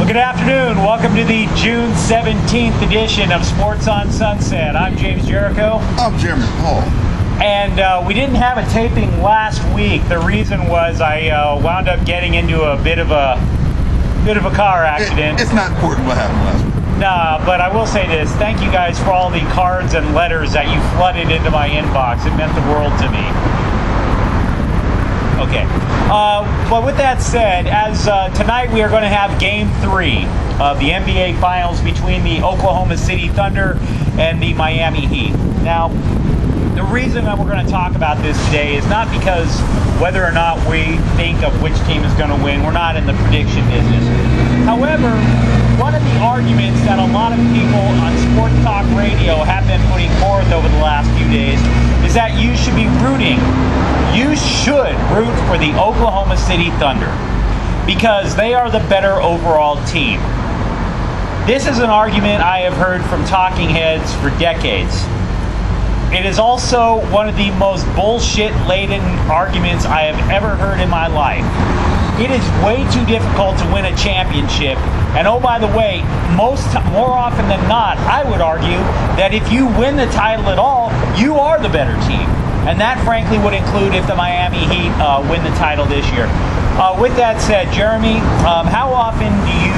Well, good afternoon. Welcome to the June 17th edition of Sports on Sunset. I'm James Jericho. I'm Jeremy Paul. And we didn't have a taping last week. The reason was I wound up getting into a bit of a car accident. It's not important what happened last week. Nah, but I will say this. Thank you guys for all the cards and letters that you flooded into my inbox. It meant the world to me. Okay. But with that said, as tonight we are going to have Game 3 of the NBA Finals between the Oklahoma City Thunder and the Miami Heat. Now, the reason that we're going to talk about this today is not because whether or not we think of which team is going to win. We're not in the prediction business. However, one of the arguments that a lot of people on Sports Talk Radio have been putting forth over the last few days is that you should be rooting. You should root for the Oklahoma City Thunder because they are the better overall team. This is an argument I have heard from talking heads for decades. It is also one of the most bullshit-laden arguments I have ever heard in my life. It is way too difficult to win a championship. And oh, by the way, more often than not, I would argue that if you win the title at all, you are the better team. And that, frankly, would include if the Miami Heat win the title this year. With that said, Jeremy, how often do you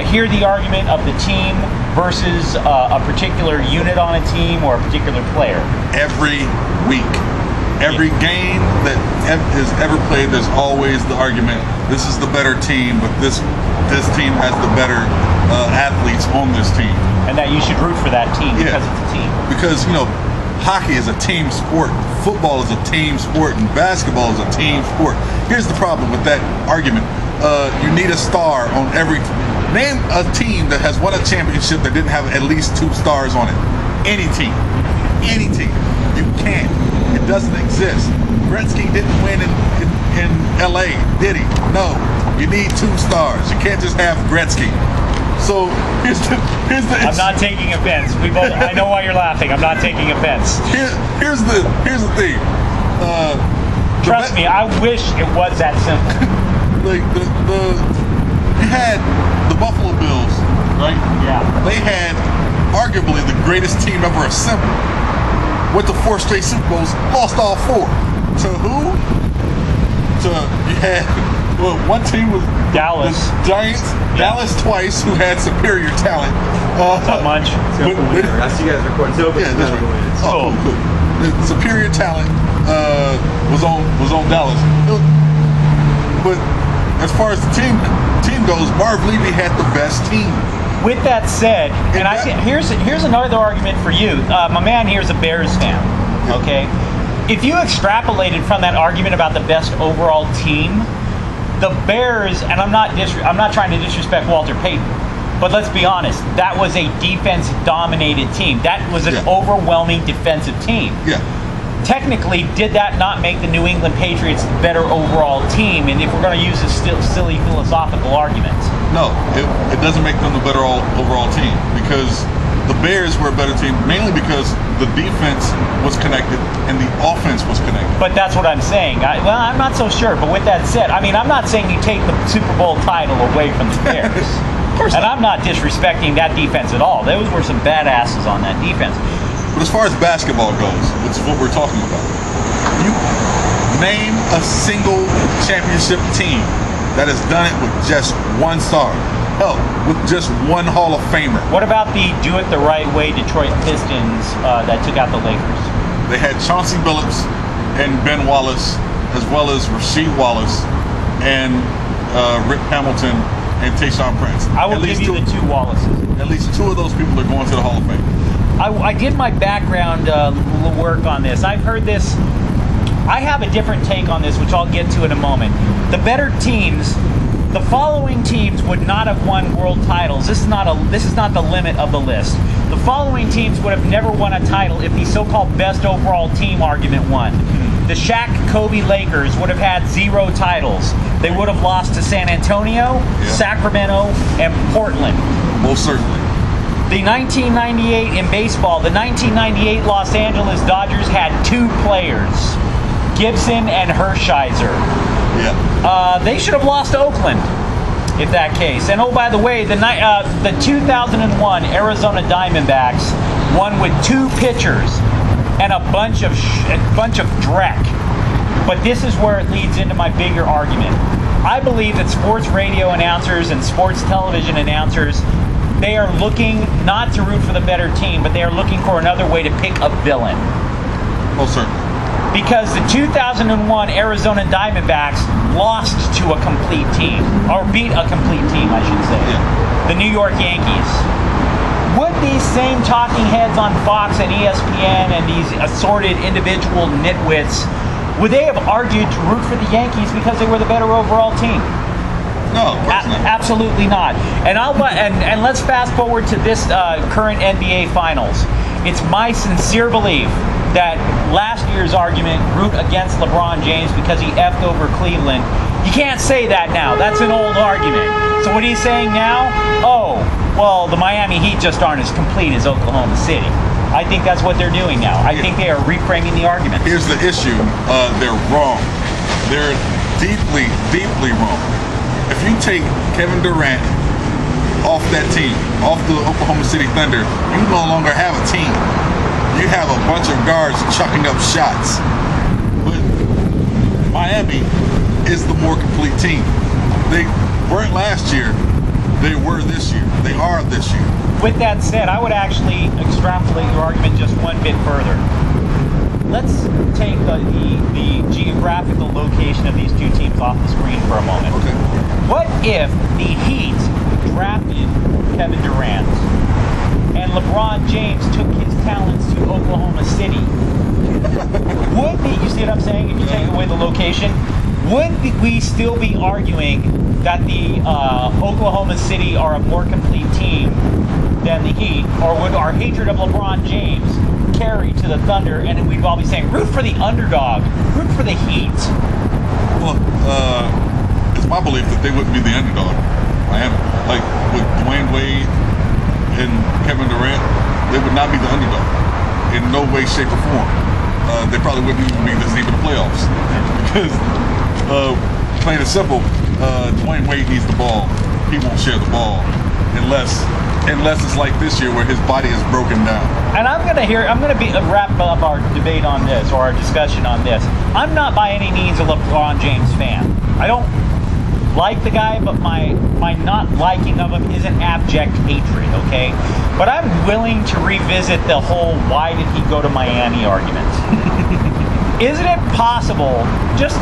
hear the argument of the team versus a particular unit on a team or a particular player? Every week. Every game that is ever played, there's always the argument, this is the better team, but this team has the better athletes on this team. And that you should root for that team because it's a team. Because, hockey is a team sport, football is a team sport, and basketball is a team sport. Here's the problem with that argument. You need a star on every name a team that has won a championship that didn't have at least 2 stars on it. Any team. You can't. It doesn't exist. Gretzky didn't win in LA, did he? No. You need 2 stars. You can't just have Gretzky. So here's the I'm not taking offense. I know why you're laughing. I'm not taking offense. Here's the thing. Trust me, I wish it was that simple. Like you had the Buffalo Bills, right? Yeah. They had arguably the greatest team ever assembled. Went to 4 straight Super Bowls, lost all 4. To who? You had one team was Dallas. The Giants. Yeah. Dallas twice, who had superior talent. Not much. I see you guys recording. So yeah, that's right. Cool. The superior talent was on Dallas. But as far as the team goes, Marv Levy had the best team. With that said, and I think here's another argument for you. My man here is a Bears fan. Okay, if you extrapolated from that argument about the best overall team, the Bears, and I'm not trying to disrespect Walter Payton, but let's be honest, that was a defense-dominated team. That was an overwhelming defensive team. Yeah. Technically, did that not make the New England Patriots the better overall team? And if we're going to use this silly philosophical argument, no, it doesn't make them the better overall team because the Bears were a better team mainly because the defense was connected and the offense was connected. But that's what I'm saying. I'm not so sure. But with that said, I'm not saying you take the Super Bowl title away from the Bears. Of course not. And I'm not disrespecting that defense at all. Those were some badasses on that defense. But as far as basketball goes, which is what we're talking about, you name a single championship team that has done it with just 1 star. Hell, with just 1 Hall of Famer. What about the do-it-the-right-way Detroit Pistons that took out the Lakers? They had Chauncey Billups and Ben Wallace, as well as Rasheed Wallace and Rip Hamilton and Tayshaun Prince. I will give you the 2 Wallaces. At least 2 of those people are going to the Hall of Fame. I did my background work on this. I've heard this. I have a different take on this, which I'll get to in a moment. The better teams, the following teams would not have won world titles. This is not the limit of the list. The following teams would have never won a title if the so-called best overall team argument won. The Shaq-Kobe Lakers would have had 0 titles. They would have lost to San Antonio, Sacramento, and Portland. Most certainly. The 1998 in baseball, the 1998 Los Angeles Dodgers had 2 players, Gibson and Hershiser. Yeah. They should have lost to Oakland. if that case. And oh, by the way, the 2001 Arizona Diamondbacks won with 2 pitchers and a bunch of dreck. But this is where it leads into my bigger argument. I believe that sports radio announcers and sports television announcers, they are looking not to root for the better team, but they are looking for another way to pick a villain. Oh, sir. Because the 2001 Arizona Diamondbacks lost to a complete team, or beat a complete team, I should say. Yeah. The New York Yankees. Would these same talking heads on Fox and ESPN and these assorted individual nitwits, would they have argued to root for the Yankees because they were the better overall team? No, of course not. Absolutely not. And let's fast forward to this current NBA Finals. It's my sincere belief that last year's argument, root against LeBron James because he effed over Cleveland, you can't say that now. That's an old argument. So what he's saying now? Oh, well, the Miami Heat just aren't as complete as Oklahoma City. I think that's what they're doing now. I think they are reframing the argument. Here's the issue. They're wrong. They're deeply, deeply wrong. If you take Kevin Durant off that team, off the Oklahoma City Thunder, you no longer have a team. You have a bunch of guards chucking up shots. But Miami is the more complete team. They weren't last year. They were this year. They are this year. With that said, I would actually extrapolate your argument just one bit further. Let's take the geographical location of these two teams off the screen for a moment. Okay. What if the Heat drafted Kevin Durant and LeBron James took his talents to Oklahoma City? Would you see what I'm saying? If you take away the location, would we still be arguing that the Oklahoma City are a more complete team than the Heat, or would our hatred of LeBron James carry to the Thunder, and we'd all be saying, root for the underdog, root for the Heat? Well, it's my belief that they wouldn't be the underdog. Miami, like with Dwayne Wade and Kevin Durant, they would not be the underdog in no way, shape, or form. They probably wouldn't even be this deep in the playoffs because, plain and simple, Dwayne Wade needs the ball. He won't share the ball unless it's like this year where his body is broken down. And I'm gonna wrap up our debate on this, or our discussion on this. I'm not by any means a LeBron James fan. I don't like the guy, but my not liking of him isn't abject hatred, okay? But I'm willing to revisit the whole why did he go to Miami argument. Isn't it possible, just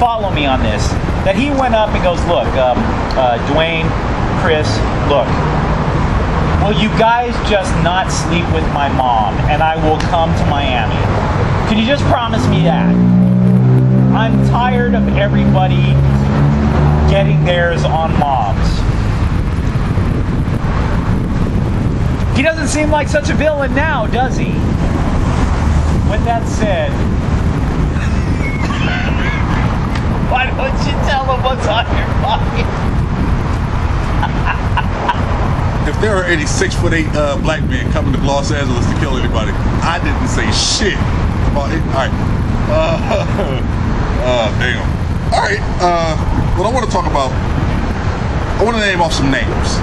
follow me on this, that he went up and goes, look, Dwayne, Chris, look, will you guys just not sleep with my mom and I will come to Miami? Can you just promise me that? I'm tired of everybody getting theirs on moms. He doesn't seem like such a villain now, does he? With that said, why don't you tell him what's on your mind? If there are any 6'8" black men coming to Los Angeles to kill anybody, I didn't say shit about it. All right. Damn. All right. What I want to talk about, I want to name off some names.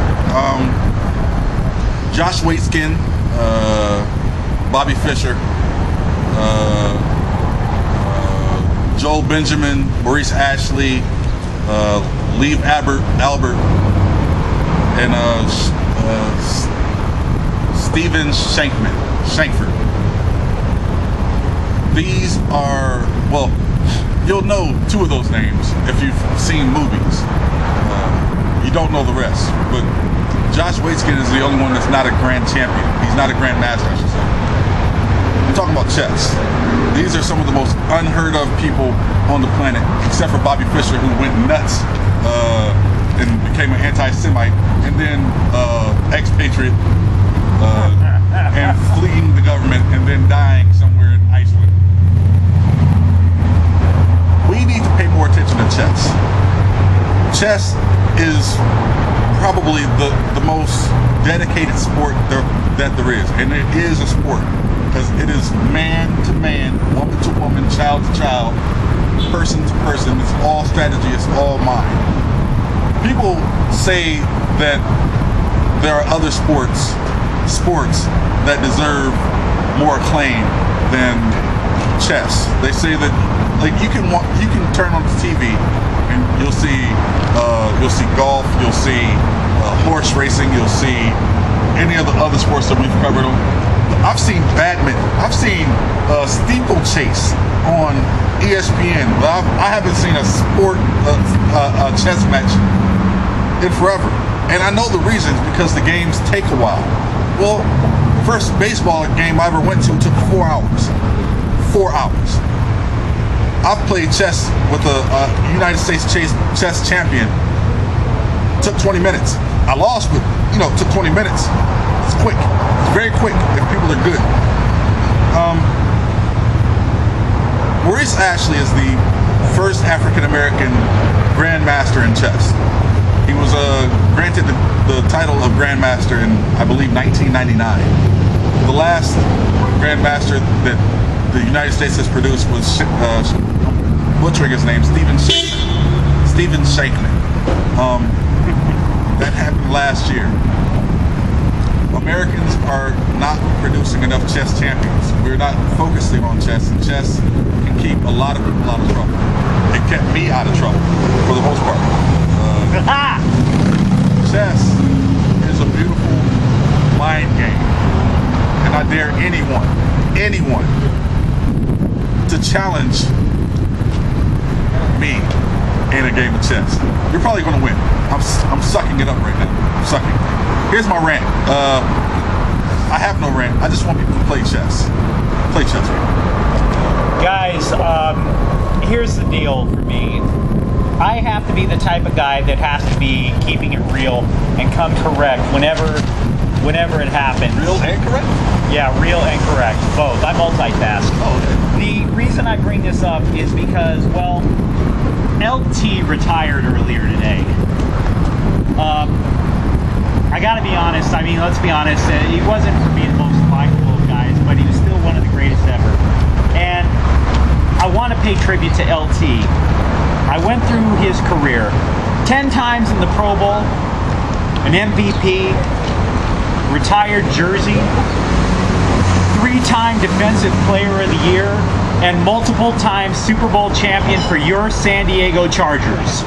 Josh Waitskin, Bobby Fischer, Joel Benjamin, Maurice Ashley, Leave Albert, and Steven Shankford. These are, well, you'll know two of those names if you've seen movies. You don't know the rest, but Josh Waitskin is the only one that's not a grand champion. He's not a grand master, I should say. I'm talking about chess. These are some of the most unheard of people on the planet, except for Bobby Fischer, who went nuts and became an anti-Semite, and then expatriate and fleeing the government, and then dying somewhere in Iceland. We need to pay more attention to chess. Chess is probably the most dedicated sport that there is, and it is a sport because it is man to man, woman to woman, child to child, person to person. It's all strategy, it's all mind. people say that there are other sports that deserve more acclaim than chess. They say that, like, you can turn on the TV and you'll see golf, you'll see horse racing, you'll see any of the other sports that we've covered. I've seen badminton, I've seen steeplechase on ESPN, but I haven't seen a chess match in forever. And I know the reasons, because the games take a while. Well, first baseball game I ever went to took 4 hours. 4 hours. I've played chess with a United States chess champion. Took 20 minutes. I lost, but took 20 minutes. It's quick. It's very quick if people are good. Maurice Ashley is the first African American grandmaster in chess. He was granted the title of grandmaster in, I believe, 1999. The last grandmaster that the United States has produced was, butchering his name, Stephen Shankman. That happened last year. Americans are not producing enough chess champions. We're not focusing on chess, and chess can keep a lot of people out of trouble. It kept me out of trouble, for the most part. Chess is a beautiful mind game, and I dare anyone to challenge me in a game of chess. You're probably going to win. I'm sucking it up right now. I'm sucking. Here's my rant. I have no rant. I just want people to play chess. Play chess. Guys, here's the deal for me. I have to be the type of guy that has to be keeping it real and come correct whenever it happens. Real and correct? Yeah, real and correct. Both. I multitask. Oh, okay. The reason I bring this up is because, well, LT retired earlier today. I gotta be honest, let's be honest, he wasn't for me the most likable of guys, but he was still one of the greatest ever. And I want to pay tribute to LT. I went through his career, 10 times in the Pro Bowl, an MVP, retired jersey, 3-time Defensive Player of the Year, and multiple times Super Bowl champion for your San Diego Chargers.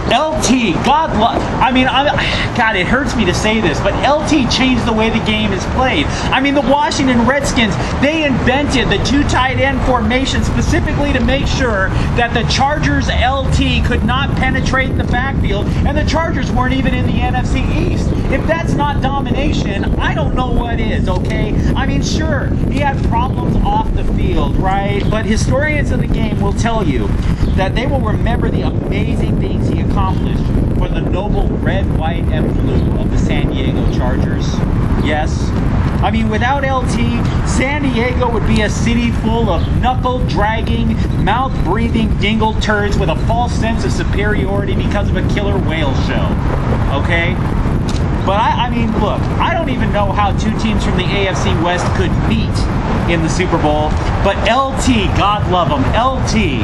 LT, God, it hurts me to say this, but LT changed the way the game is played. The Washington Redskins, they invented the 2 tight end formation specifically to make sure that the Chargers LT could not penetrate the backfield, and the Chargers weren't even in the NFC East. If that's not domination, I don't know what is, okay? Sure, he had problems off the field, right? But historians of the game will tell you that they will remember the amazing things he accomplished for the noble red, white, and blue of the San Diego Chargers. Yes. Without LT, San Diego would be a city full of knuckle-dragging, mouth-breathing dingle turds with a false sense of superiority because of a killer whale show. Okay? But look, I don't even know how 2 teams from the AFC West could meet in the Super Bowl, but LT, God love him, LT,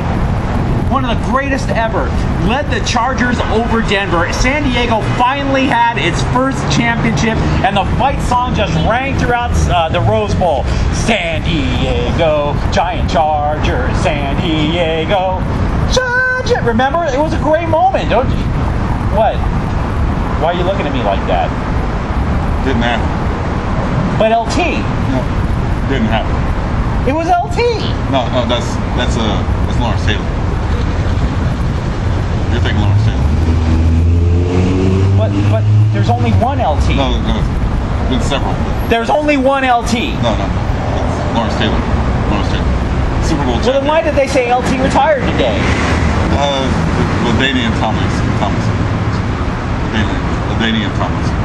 one of the greatest ever, led the Chargers over Denver. San Diego finally had its first championship, and the fight song just rang throughout the Rose Bowl. San Diego, Giant Chargers, San Diego, Chargers. Remember? It was a great moment, don't you? What? Why are you looking at me like that? Didn't happen. But LT. No, didn't happen. It was LT. No, that's Lawrence Taylor. You're thinking Lawrence Taylor. But there's only one LT. No, there's been several. There's only one LT. No, it's Lawrence Taylor. Lawrence Taylor. Super Bowl champion. Well, then why did they say LT retired today? LaDainian Tomlinson. LaDainian Tomlinson.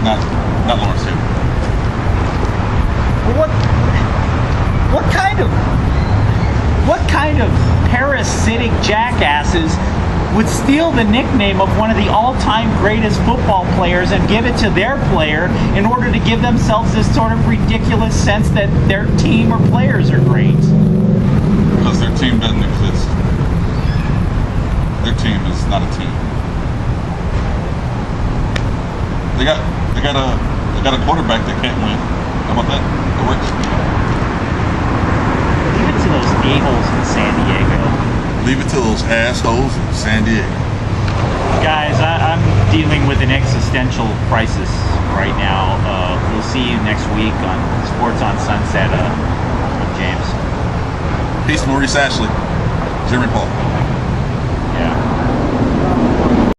Not Lawrence Taylor. What kind of parasitic jackasses would steal the nickname of one of the all-time greatest football players and give it to their player in order to give themselves this sort of ridiculous sense that their team or players are great? Because their team doesn't exist. Their team is not a team. They got a quarterback that can't win. How about that? That works. Leave it to those a-holes in San Diego. Leave it to those assholes in San Diego. Guys, I'm dealing with an existential crisis right now. We'll see you next week on Sports on Sunset with James. Peace, Maurice Ashley. Jeremy Paul.